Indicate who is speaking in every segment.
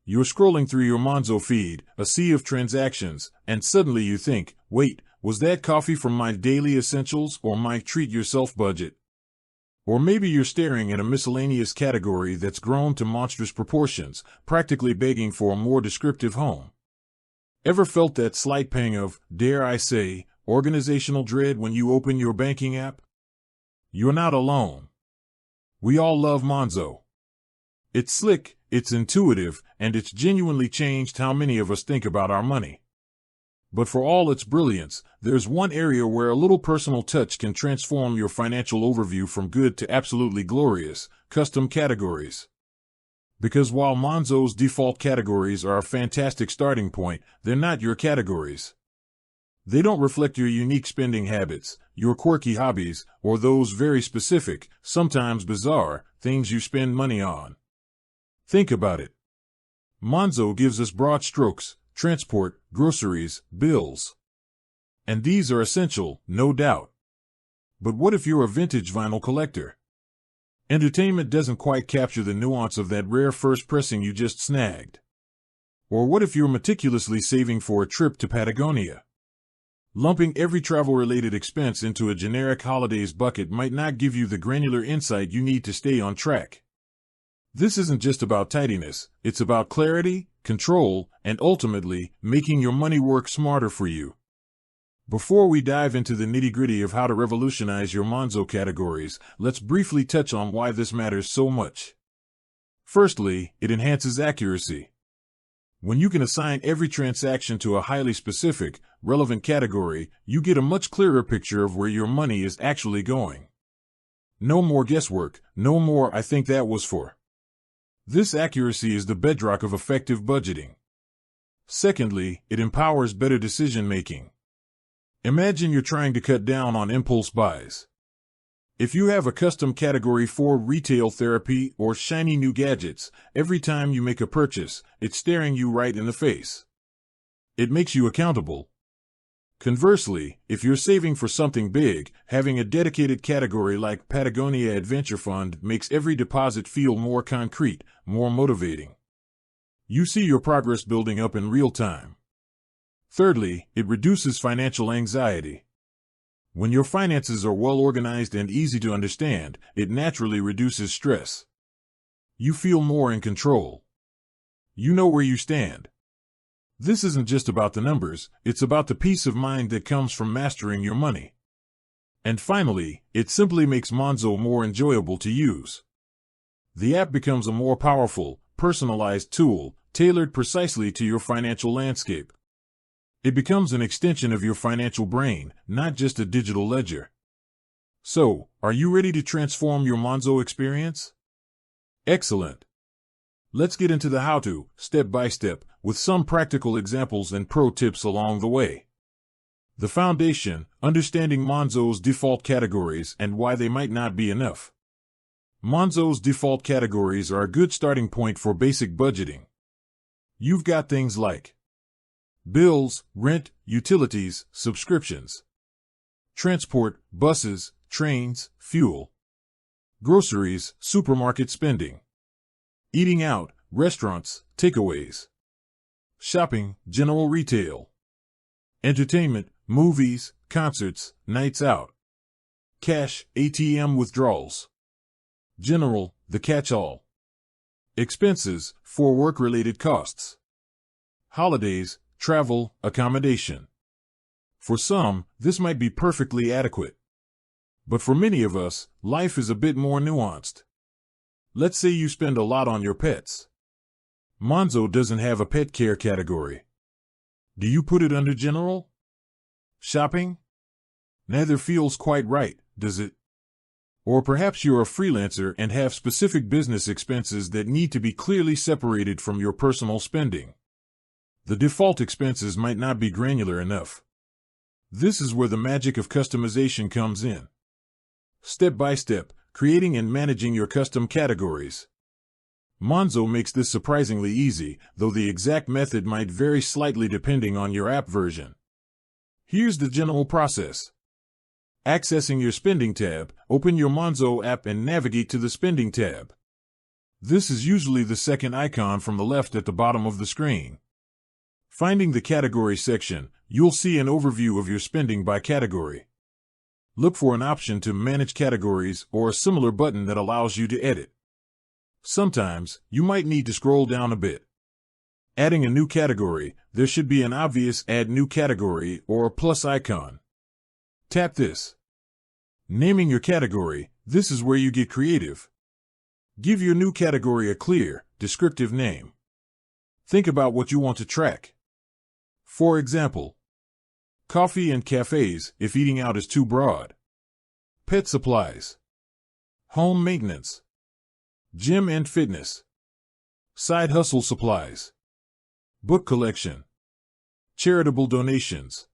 Speaker 1: You're scrolling through your Monzo feed, a sea of transactions, and suddenly you think, wait, was that coffee from my daily essentials or my treat-yourself budget? Or maybe you're staring at a miscellaneous category that's grown to monstrous proportions, practically begging for a more descriptive home. Ever felt that slight pang of, dare I say, organizational dread when you open your banking app? You're not alone. We all love Monzo. It's slick, it's intuitive, and it's genuinely changed how many of us think about our money. But for all its brilliance, there's one area where a little personal touch can transform your financial overview from good to absolutely glorious: custom categories. Because while Monzo's default categories are a fantastic starting point, they're not your categories. They don't reflect your unique spending habits, your quirky hobbies, or those very specific, sometimes bizarre, things you spend money on. Think about it. Monzo gives us broad strokes: transport, groceries, bills. And these are essential, no doubt. But what if you're a vintage vinyl collector? Entertainment doesn't quite capture the nuance of that rare first pressing you just snagged. Or what if you're meticulously saving for a trip to Patagonia? Lumping every travel-related expense into a generic holidays bucket might not give you the granular insight you need to stay on track. This isn't just about tidiness, it's about clarity, control, and ultimately, making your money work smarter for you. Before we dive into the nitty-gritty of how to revolutionize your Monzo categories, let's briefly touch on why this matters so much. Firstly, it enhances accuracy. When you can assign every transaction to a highly specific, relevant category, you get a much clearer picture of where your money is actually going. No more guesswork, no more "I think that was for." This accuracy is the bedrock of effective budgeting. Secondly, it empowers better decision-making. Imagine you're trying to cut down on impulse buys. If you have a custom category for retail therapy or shiny new gadgets, every time you make a purchase, it's staring you right in the face. It makes you accountable. Conversely, if you're saving for something big, having a dedicated category like Patagonia Adventure Fund makes every deposit feel more concrete, more motivating. You see your progress building up in real time. Thirdly, it reduces financial anxiety. When your finances are well organized and easy to understand, it naturally reduces stress. You feel more in control. You know where you stand. This isn't just about the numbers, it's about the peace of mind that comes from mastering your money. And finally, it simply makes Monzo more enjoyable to use. The app becomes a more powerful, personalized tool, tailored precisely to your financial landscape. It becomes an extension of your financial brain, not just a digital ledger. So, are you ready to transform your Monzo experience? Excellent. Let's get into the how-to, step by step, with some practical examples and pro tips along the way. The foundation: understanding Monzo's default categories and why they might not be enough. Monzo's default categories are a good starting point for basic budgeting. You've got things like bills, rent, utilities, subscriptions. Transport, buses, trains, fuel. Groceries, supermarket spending. Eating out, restaurants, takeaways. Shopping, general retail. Entertainment, movies, concerts, nights out. Cash, ATM withdrawals. General, the catch-all. Expenses, for work-related costs. Holidays, travel, accommodation. For some, this might be perfectly adequate. But for many of us, life is a bit more nuanced. Let's say you spend a lot on your pets. Monzo doesn't have a pet care category. Do you put it under general? Shopping? Neither feels quite right, does it? Or perhaps you're a freelancer and have specific business expenses that need to be clearly separated from your personal spending. The default expenses might not be granular enough. This is where the magic of customization comes in. Step by step, creating and managing your custom categories. Monzo makes this surprisingly easy, though the exact method might vary slightly depending on your app version. Here's the general process. Accessing your Spending tab, open your Monzo app and navigate to the Spending tab. This is usually the second icon from the left at the bottom of the screen. Finding the category section, you'll see an overview of your spending by category. Look for an option to manage categories or a similar button that allows you to edit. Sometimes, you might need to scroll down a bit. Adding a new category, there should be an obvious Add New Category or a plus icon. Tap this. Naming your category, this is where you get creative. Give your new category a clear, descriptive name. Think about what you want to track. For example, coffee and cafes if eating out is too broad. Pet supplies. Home maintenance. Gym and fitness. Side hustle supplies. Book collection. Charitable donations.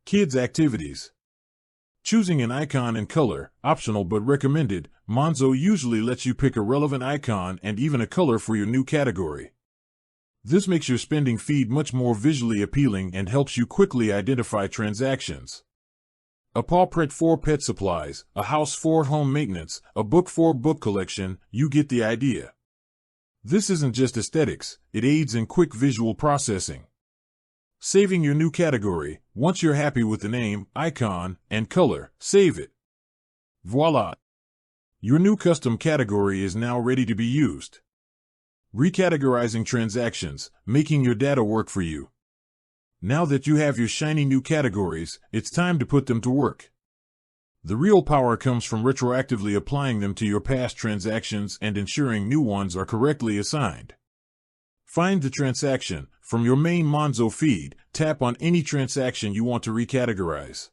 Speaker 1: Kids activities. Choosing an icon and color, optional but recommended, Monzo usually lets you pick a relevant icon and even a color for your new category. This makes your spending feed much more visually appealing and helps you quickly identify transactions. A paw print for pet supplies, a house for home maintenance, a book for book collection, you get the idea. This isn't just aesthetics, it aids in quick visual processing. Saving your new category, once you're happy with the name, icon, and color, save it. Voila! Your new custom category is now ready to be used. Recategorizing transactions, making your data work for you. Now that you have your shiny new categories, it's time to put them to work. The real power comes from retroactively applying them to your past transactions and ensuring new ones are correctly assigned. Find the transaction. From your main Monzo feed, tap on any transaction you want to recategorize.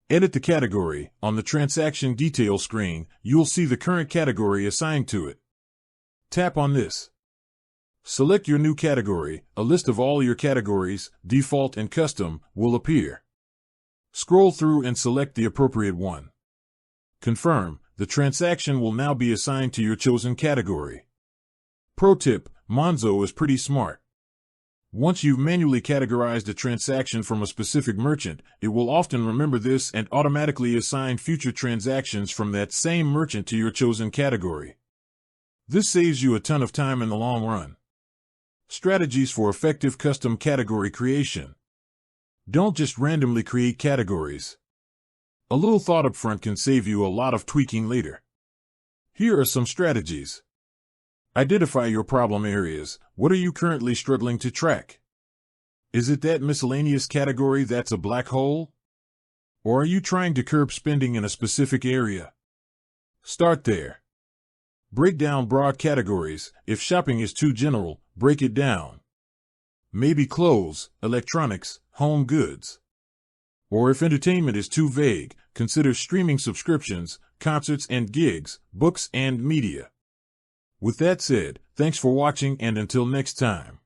Speaker 1: Edit the category. On the transaction details screen, you'll see the current category assigned to it. Tap on this. Select your new category. A list of all your categories, default and custom, will appear. Scroll through and select the appropriate one. Confirm. The transaction will now be assigned to your chosen category. Pro tip: Monzo is pretty smart. Once you've manually categorized a transaction from a specific merchant, it will often remember this and automatically assign future transactions from that same merchant to your chosen category. This saves you a ton of time in the long run. Strategies for effective custom category creation. Don't just randomly create categories. A little thought up front can save you a lot of tweaking later. Here are some strategies. Identify your problem areas. What are you currently struggling to track? Is it that miscellaneous category that's a black hole? Or are you trying to curb spending in a specific area? Start there. Break down broad categories. If shopping is too general, break it down. Maybe clothes, electronics, home goods. Or if entertainment is too vague, consider streaming subscriptions, concerts and gigs, books and media. With that said, thanks for watching and until next time.